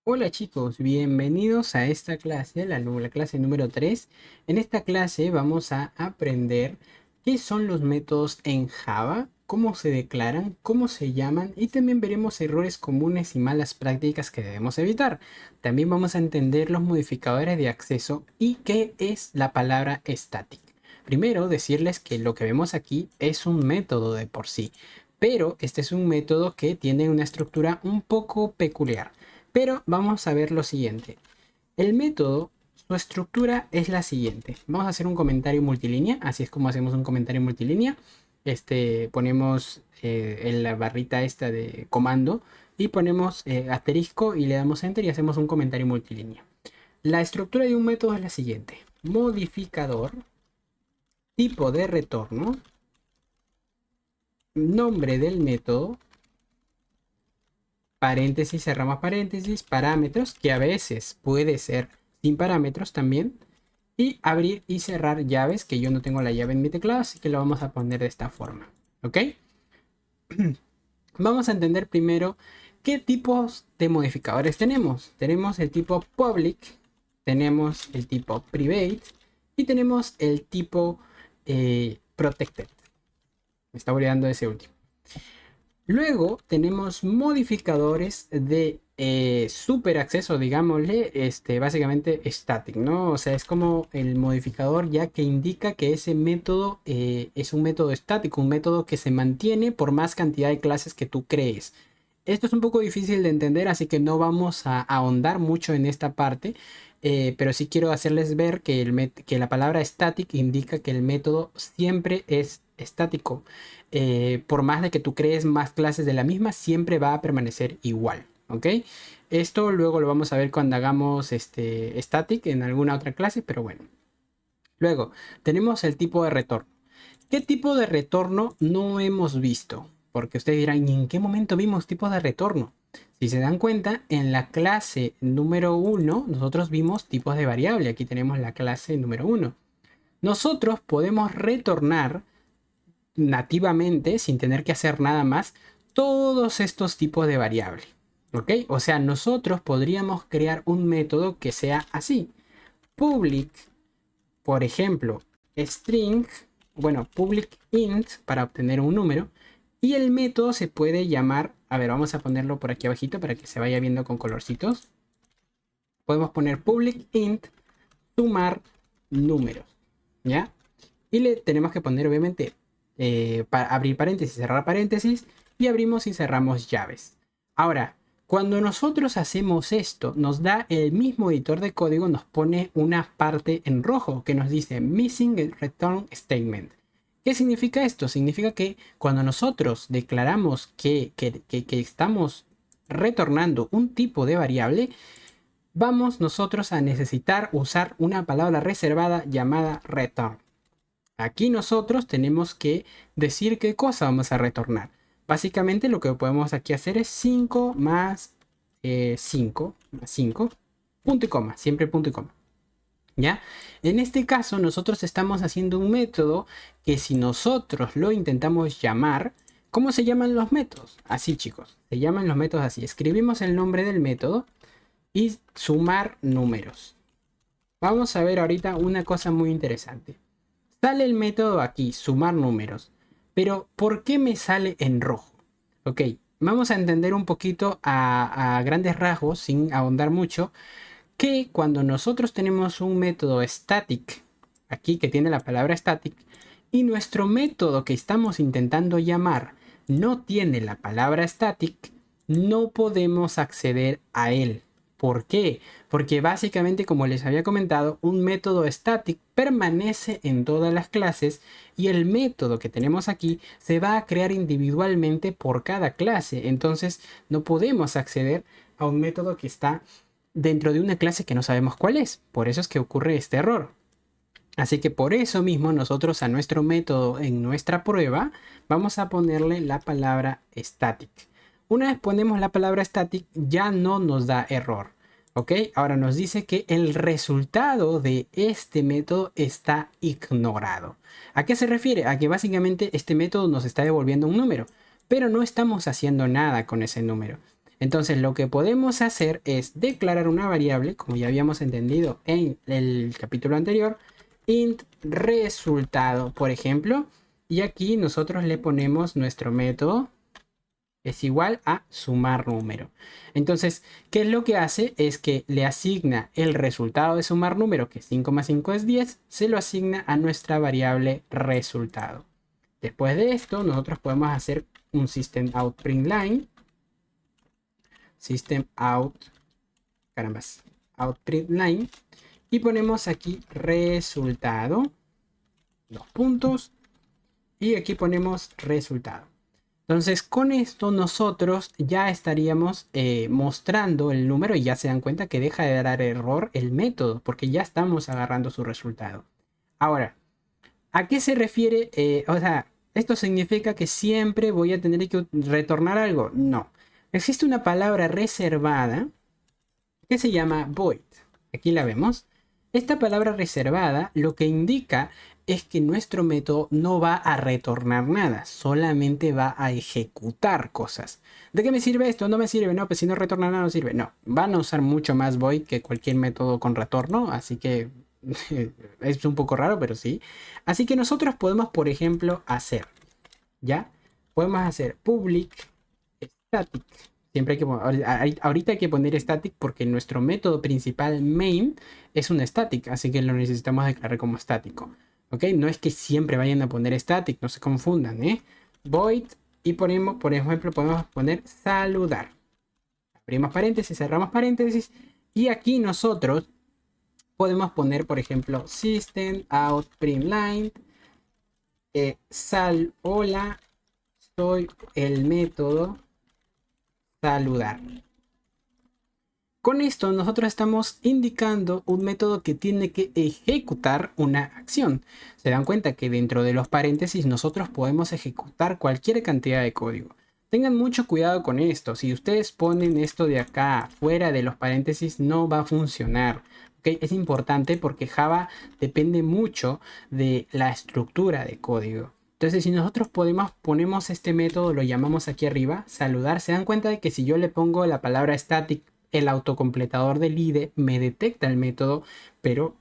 Hola chicos, bienvenidos a esta clase, la clase número 3. En esta clase vamos a aprender qué son los métodos en Java, cómo se declaran, cómo se llaman y también veremos errores comunes y malas prácticas que debemos evitar. También vamos a entender los modificadores de acceso y qué es la palabra static. Primero decirles que lo que vemos aquí es un método de por sí, pero este es un método que tiene una estructura un poco peculiar. Pero vamos a ver lo siguiente. El método, su estructura es la siguiente. Vamos a hacer un comentario multilínea. Así es como hacemos un comentario multilínea. Ponemos en la barrita esta de comando y ponemos asterisco y le damos enter y hacemos un comentario multilínea. La estructura de un método es la siguiente. Modificador, tipo de retorno, nombre del método, paréntesis, cerramos paréntesis, parámetros, que a veces puede ser sin parámetros también, y abrir y cerrar llaves, que yo no tengo la llave en mi teclado, así que lo vamos a poner de esta forma, ¿ok? Vamos a entender primero qué tipos de modificadores tenemos. Tenemos el tipo public, tenemos el tipo private y tenemos el tipo protected. Me está olvidando ese último. Luego tenemos modificadores de super acceso, digámosle, básicamente static, ¿no? O sea, es como el modificador ya que indica que ese método es un método estático, un método que se mantiene por más cantidad de clases que tú crees. Esto es un poco difícil de entender, así que no vamos a ahondar mucho en esta parte, pero sí quiero hacerles ver que, que la palabra static indica que el método siempre es estático. Por más de que tú crees más clases de la misma, siempre va a permanecer igual, ¿ok? Esto luego lo vamos a ver cuando hagamos static en alguna otra clase, pero bueno. Luego, tenemos el tipo de retorno. ¿Qué tipo de retorno no hemos visto? Porque ustedes dirán, ¿y en qué momento vimos tipos de retorno? Si se dan cuenta, en la clase número 1 nosotros vimos tipos de variable. Aquí tenemos la clase número 1. Nosotros podemos retornar nativamente, sin tener que hacer nada más, todos estos tipos de variable. ¿Ok? O sea, nosotros podríamos crear un método que sea así. Public, por ejemplo, string, bueno, public int para obtener un número. Y el método se puede llamar, a ver, vamos a ponerlo por aquí abajito para que se vaya viendo con colorcitos. Podemos poner public int sumar números, ¿ya? Y le tenemos que poner obviamente para abrir paréntesis, cerrar paréntesis y abrimos y cerramos llaves. Ahora, cuando nosotros hacemos esto, nos da el mismo editor de código, nos pone una parte en rojo que nos dice Missing Return Statement. ¿Qué significa esto? Significa que cuando nosotros declaramos que estamos retornando un tipo de variable, vamos nosotros a necesitar usar una palabra reservada llamada return. Aquí nosotros tenemos que decir qué cosa vamos a retornar. Básicamente lo que podemos aquí hacer es 5 más 5 más 5, punto y coma, siempre punto y coma. ¿Ya? En este caso nosotros estamos haciendo un método que si nosotros lo intentamos llamar, ¿cómo se llaman los métodos? Así chicos, se llaman los métodos así. Escribimos el nombre del método y sumar números. Vamos a ver ahorita una cosa muy interesante. Sale el método aquí, sumar números. Pero ¿por qué me sale en rojo? Ok, vamos a entender un poquito a grandes rasgos, sin ahondar mucho, que cuando nosotros tenemos un método static, aquí que tiene la palabra static, y nuestro método que estamos intentando llamar no tiene la palabra static, no podemos acceder a él. ¿Por qué? Porque básicamente, como les había comentado, un método static permanece en todas las clases y el método que tenemos aquí se va a crear individualmente por cada clase. Entonces no podemos acceder a un método que está dentro de una clase que no sabemos cuál es. Por eso es que ocurre este error. Así que por eso mismo nosotros a nuestro método en nuestra prueba vamos a ponerle la palabra static. Una vez ponemos la palabra static ya no nos da error. ¿Ok? Ahora nos dice que el resultado de este método está ignorado. ¿A qué se refiere? A que básicamente este método nos está devolviendo un número, pero no estamos haciendo nada con ese número. Entonces lo que podemos hacer es declarar una variable, como ya habíamos entendido en el capítulo anterior, int resultado, por ejemplo, y aquí nosotros le ponemos nuestro método es igual a sumar número. Entonces, ¿qué es lo que hace? Es que le asigna el resultado de sumar número, que 5 más 5 es 10, se lo asigna a nuestra variable resultado. Después de esto, nosotros podemos hacer un system out print line. System out, caramba, out print line. Y ponemos aquí resultado, dos puntos. Y aquí ponemos resultado. Entonces con esto nosotros ya estaríamos mostrando el número y ya se dan cuenta que deja de dar error el método porque ya estamos agarrando su resultado. Ahora, ¿a qué se refiere? O sea, ¿esto significa que siempre voy a tener que retornar algo? No. Existe una palabra reservada que se llama void. Aquí la vemos. Esta palabra reservada lo que indica es que nuestro método no va a retornar nada, solamente va a ejecutar cosas. ¿De qué me sirve esto? No me sirve, no, pues si no retorna nada no sirve. No, van a usar mucho más void que cualquier método con retorno, así que es un poco raro, pero sí. Así que nosotros podemos, por ejemplo, hacer, ¿ya? Podemos hacer public static. Siempre hay que, ahorita hay que poner static porque nuestro método principal main es un static, así que lo necesitamos declarar como estático. ¿Ok? No es que siempre vayan a poner static, no se confundan, ¿eh? Void y ponemos, por ejemplo, podemos poner saludar. Abrimos paréntesis, cerramos paréntesis y aquí nosotros podemos poner, por ejemplo, system out print line hola, soy el método saludar. Con esto nosotros estamos indicando un método que tiene que ejecutar una acción. Se dan cuenta que dentro de los paréntesis nosotros podemos ejecutar cualquier cantidad de código. Tengan mucho cuidado con esto. Si ustedes ponen esto de acá fuera de los paréntesis no va a funcionar. ¿Okay? Es importante porque Java depende mucho de la estructura de código. Entonces, si nosotros ponemos este método, lo llamamos aquí arriba, saludar, se dan cuenta de que si yo le pongo la palabra static, el autocompletador del IDE me detecta el método, pero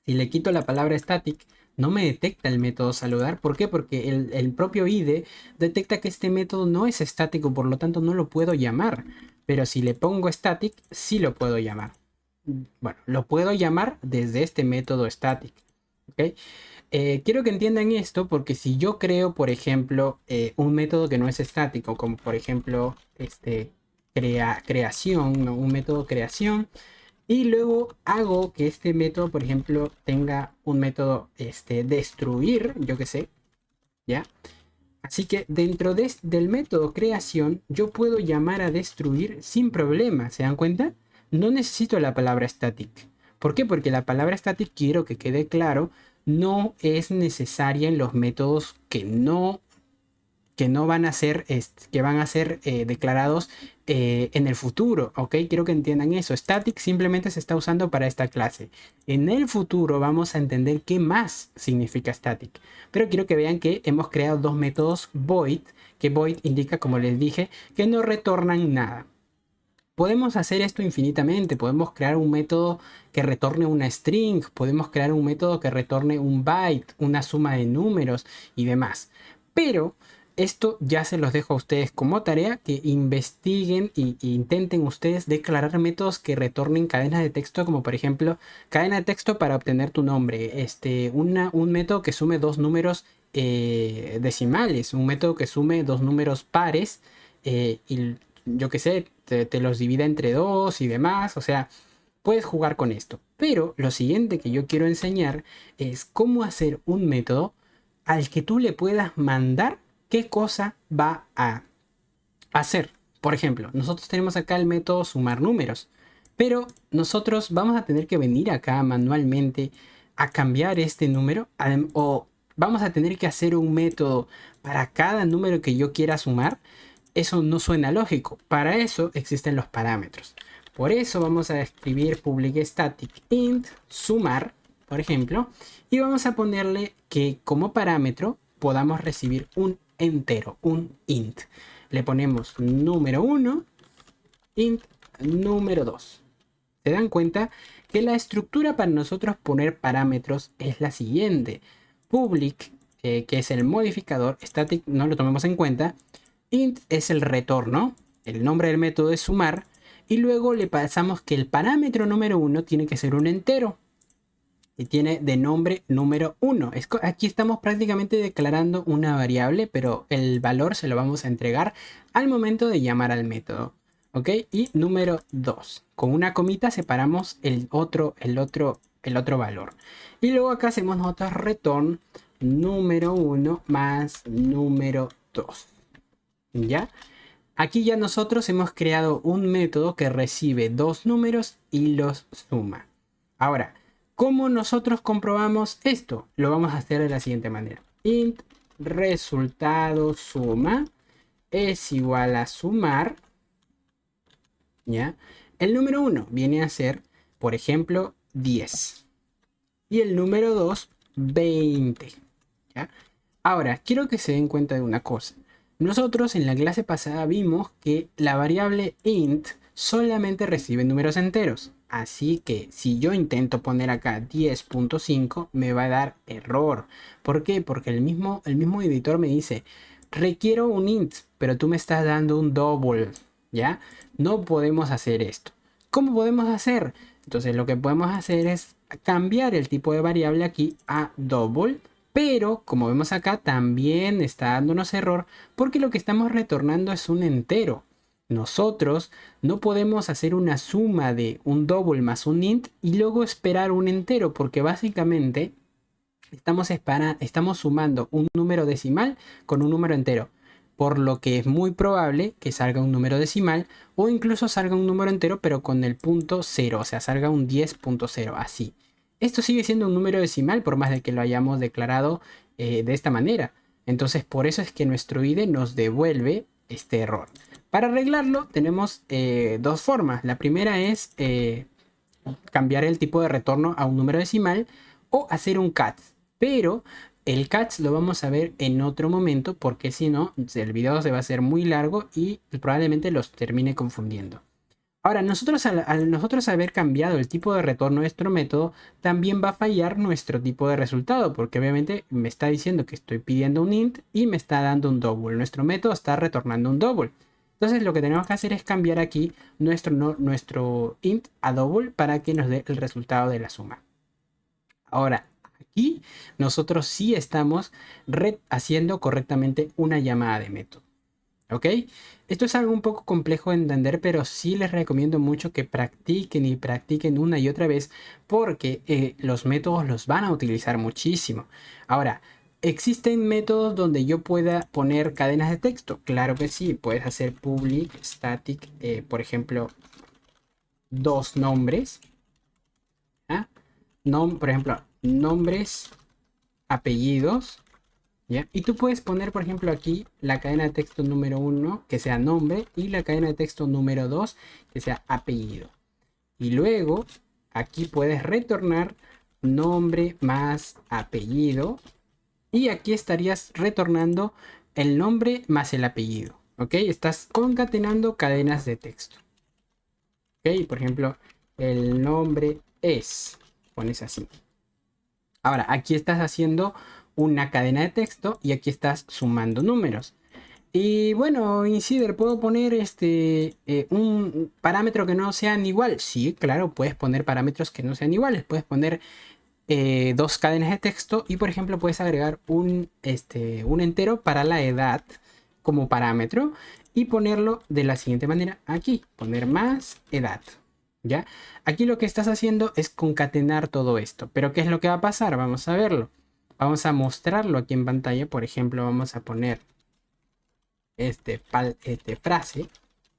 si le quito la palabra static, no me detecta el método saludar. ¿Por qué? Porque el propio IDE detecta que este método no es estático, por lo tanto no lo puedo llamar. Pero si le pongo static, sí lo puedo llamar. Bueno, lo puedo llamar desde este método static. ¿Ok? Quiero que entiendan esto porque si yo creo, por ejemplo, un método que no es estático, como por ejemplo creación, ¿no? Un método creación, y luego hago que este método, por ejemplo, tenga un método destruir, yo que sé, ¿ya? Así que dentro del método creación, yo puedo llamar a destruir sin problema, ¿se dan cuenta? No necesito la palabra static. ¿Por qué? Porque la palabra static, quiero que quede claro, no es necesaria en los métodos que no van a ser, que van a ser declarados en el futuro, ¿ok? Quiero que entiendan eso. Static simplemente se está usando para esta clase. En el futuro vamos a entender qué más significa static. Pero quiero que vean que hemos creado dos métodos void, que void indica, como les dije, que no retornan nada. Podemos hacer esto infinitamente, podemos crear un método que retorne una string, podemos crear un método que retorne un byte, una suma de números y demás. Pero esto ya se los dejo a ustedes como tarea, que investiguen e intenten ustedes declarar métodos que retornen cadenas de texto, como por ejemplo cadena de texto para obtener tu nombre, un método que sume dos números decimales, un método que sume dos números pares y yo qué sé, te los divida entre dos y demás, o sea, puedes jugar con esto. Pero lo siguiente que yo quiero enseñar es cómo hacer un método al que tú le puedas mandar qué cosa va a hacer. Por ejemplo, nosotros tenemos acá el método sumar números, pero nosotros vamos a tener que venir acá manualmente a cambiar este número o vamos a tener que hacer un método para cada número que yo quiera sumar. Eso no suena lógico. Para eso existen los parámetros. Por eso vamos a escribir public static int sumar, por ejemplo, y vamos a ponerle que como parámetro podamos recibir un entero, un int. le ponemos número 1, int número 2. ¿Se dan cuenta? Que la estructura para nosotros poner parámetros es la siguiente. Public, que es el modificador, static no lo tomemos en cuenta. Int es el retorno, el nombre del método es sumar. Y luego le pasamos que el parámetro número 1 tiene que ser un entero. Y tiene de nombre número 1. Aquí estamos prácticamente declarando una variable, pero el valor se lo vamos a entregar al momento de llamar al método. ¿Ok? Y número 2. Con una comita separamos el otro valor. Y luego acá hacemos nosotros return número 1 más número 2. ¿Ya? Aquí ya nosotros hemos creado un método que recibe dos números y los suma. Ahora, ¿cómo nosotros comprobamos esto? Lo vamos a hacer de la siguiente manera. Int resultado suma es igual a sumar. ¿Ya? El número 1 viene a ser, por ejemplo, 10. Y el número 2, 20. ¿Ya? Ahora, quiero que se den cuenta de una cosa. Nosotros en la clase pasada vimos que la variable int solamente recibe números enteros. Así que si yo intento poner acá 10.5 me va a dar error. ¿Por qué? Porque el mismo editor me dice, requiero un int, pero tú me estás dando un double. ¿Ya? No podemos hacer esto. ¿Cómo podemos hacer? Entonces lo que podemos hacer es cambiar el tipo de variable aquí a double. Pero, como vemos acá, también está dándonos error porque lo que estamos retornando es un entero. Nosotros no podemos hacer una suma de un double más un int y luego esperar un entero porque básicamente estamos sumando un número decimal con un número entero. Por lo que es muy probable que salga un número decimal o incluso salga un número entero pero con el punto 0, o sea, salga un 10.0, así. Esto sigue siendo un número decimal por más de que lo hayamos declarado de esta manera. Entonces por eso es que nuestro IDE nos devuelve este error. Para arreglarlo tenemos dos formas. La primera es cambiar el tipo de retorno a un número decimal o hacer un cat. Pero el catch lo vamos a ver en otro momento porque si no el video se va a hacer muy largo y probablemente los termine confundiendo. Ahora, al nosotros haber cambiado el tipo de retorno de nuestro método, también va a fallar nuestro tipo de resultado, porque obviamente me está diciendo que estoy pidiendo un int y me está dando un double. Nuestro método está retornando un double. Entonces lo que tenemos que hacer es cambiar aquí nuestro int a double para que nos dé el resultado de la suma. Ahora, aquí nosotros sí estamos haciendo correctamente una llamada de método. ¿Ok? Esto es algo un poco complejo de entender, pero sí les recomiendo mucho que practiquen y practiquen una y otra vez porque los métodos los van a utilizar muchísimo. Ahora, ¿existen métodos donde yo pueda poner cadenas de texto? Claro que sí, puedes hacer public static, por ejemplo, dos nombres. ¿Ah? Por ejemplo, nombres, apellidos. ¿Ya? Y tú puedes poner, por ejemplo, aquí la cadena de texto número 1 que sea nombre y la cadena de texto número 2 que sea apellido. Y luego aquí puedes retornar nombre más apellido. Y aquí estarías retornando el nombre más el apellido. ¿Ok? Estás concatenando cadenas de texto. ¿Ok? Por ejemplo, el nombre es. Pones así. Ahora, aquí estás haciendo una cadena de texto y aquí estás sumando números. Y bueno, Insider, ¿puedo poner un parámetro que no sean igual? Sí, claro, puedes poner parámetros que no sean iguales. Puedes poner dos cadenas de texto y por ejemplo puedes agregar un entero para la edad como parámetro y ponerlo de la siguiente manera aquí, poner más edad. ¿Ya? Aquí lo que estás haciendo es concatenar todo esto. Pero ¿qué es lo que va a pasar? Vamos a verlo. Vamos a mostrarlo aquí en pantalla. Por ejemplo, vamos a poner frase.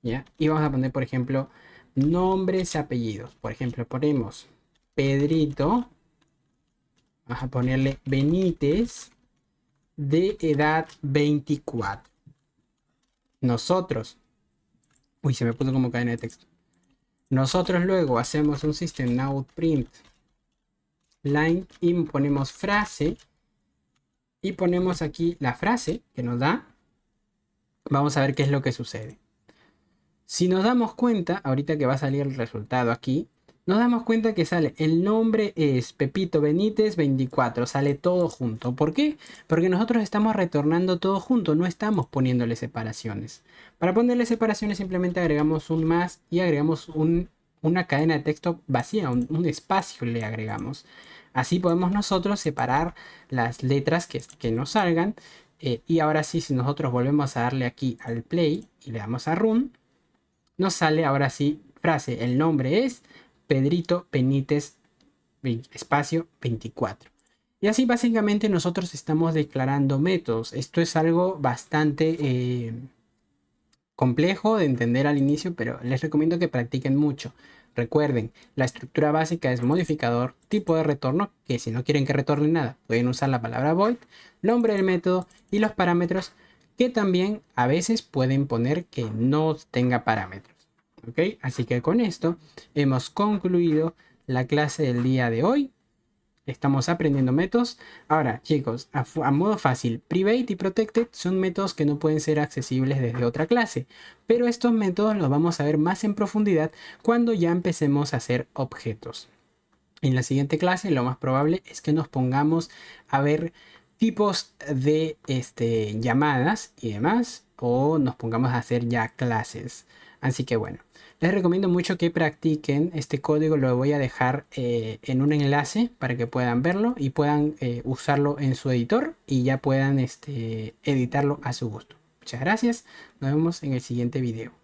¿Ya? Y vamos a poner, por ejemplo, nombres y apellidos. Por ejemplo, ponemos Pedrito. Vamos a ponerle Benítez de edad 24. Nosotros. Uy, se me puso como cadena de texto. Nosotros luego hacemos un system out print line y ponemos frase y ponemos aquí la frase que nos da Vamos a ver qué es lo que sucede. Si nos damos cuenta, ahorita que va a salir el resultado aquí, nos damos cuenta que sale el nombre es Pepito Benítez 24, sale todo junto. ¿Por qué? Porque nosotros estamos retornando todo junto, no estamos poniéndole separaciones. Para ponerle separaciones simplemente agregamos un más y agregamos una cadena de texto vacía, un espacio le agregamos. Así podemos nosotros separar las letras que nos salgan. Y ahora sí, si nosotros volvemos a darle aquí al play y le damos a run, nos sale ahora sí frase. El nombre es Pedrito Benítez espacio 24. Y así básicamente nosotros estamos declarando métodos. Esto es algo bastante complejo de entender al inicio, pero les recomiendo que practiquen mucho. Recuerden, la estructura básica es modificador, tipo de retorno, que si no quieren que retorne nada, pueden usar la palabra void, nombre del método y los parámetros, que también a veces pueden poner que no tenga parámetros. ¿Ok? Así que con esto hemos concluido la clase del día de hoy. Estamos aprendiendo métodos. Ahora, chicos, a modo fácil, private y protected son métodos que no pueden ser accesibles desde otra clase, pero estos métodos los vamos a ver más en profundidad cuando ya empecemos a hacer objetos. En la siguiente clase, lo más probable es que nos pongamos a ver tipos de llamadas y demás, o nos pongamos a hacer ya clases. Así que bueno, les recomiendo mucho que practiquen. Este código lo voy a dejar en un enlace para que puedan verlo y puedan usarlo en su editor y ya puedan editarlo a su gusto. Muchas gracias. Nos vemos en el siguiente video.